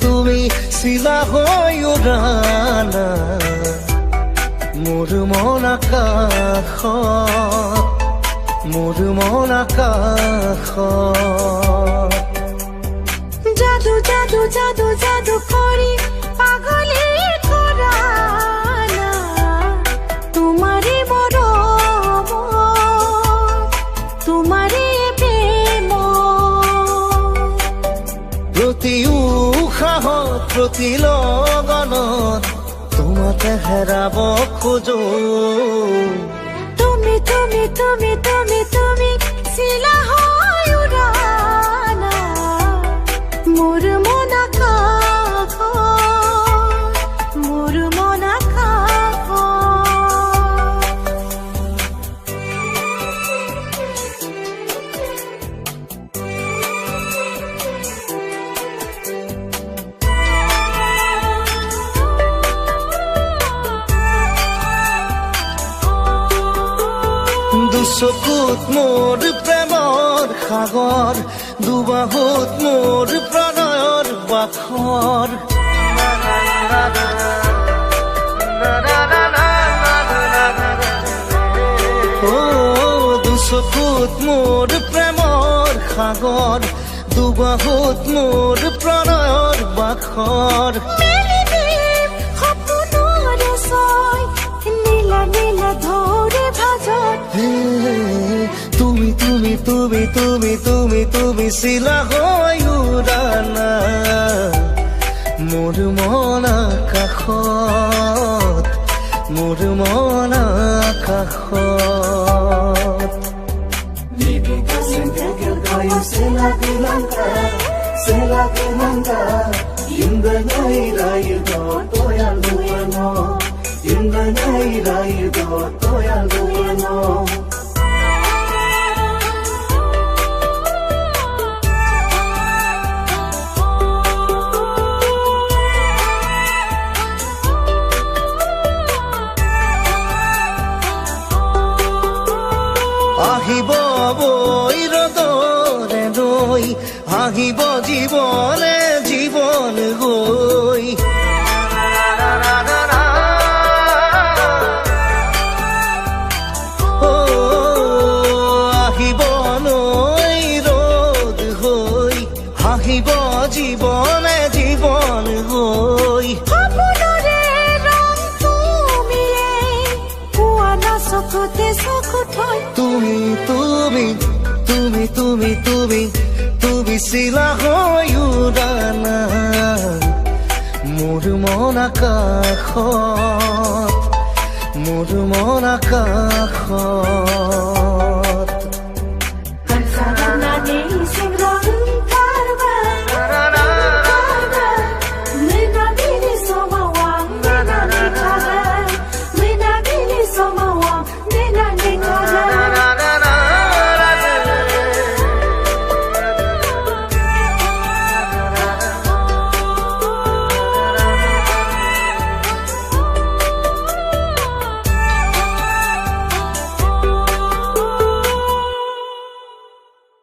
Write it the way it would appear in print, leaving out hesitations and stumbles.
তুমি চিলা হৈ উৰানা মোৰ মন আকাশত জাদু জাদু জাদু জাদু কৰি পাগলী কৰা না তোমাৰে মৰম তোমাৰে প্ৰেম প্ৰতি উশাহত প্ৰতি লগনত তোমাকে হেৰাব খোজো তুমি তুমি তুমি তুমি তুমি চিলা হৈ উৰানা মোৰ মন আকাশত মোৰ মন আকাশত দুচকুত মোৰ প্ৰেমৰ সাগৰ দুবাহুত মোৰ প্ৰণয়ৰ বাখৰ দুচকুত মোৰ প্ৰেমৰ সাগৰ দুবাহুত মোৰ প্ৰণয়ৰ বাখৰ তুমি তুমি তুমি তুমি তুমি তুমি চিলা হৈ উৰানা মোৰ মন আকাশত মোৰ মন আকাশত আহিব বৈ ৰদৰে ৰৈ আহিব জীৱনে জীৱন গৈ আহিব নৈ ৰদ হৈ আহিব জীৱনে জীৱন গৈ তুমি তুমি তুমি তুমি তুমি তুমি চিলা হৈ উৰানা মোৰ মন আকাশত মোৰ মন আকাশত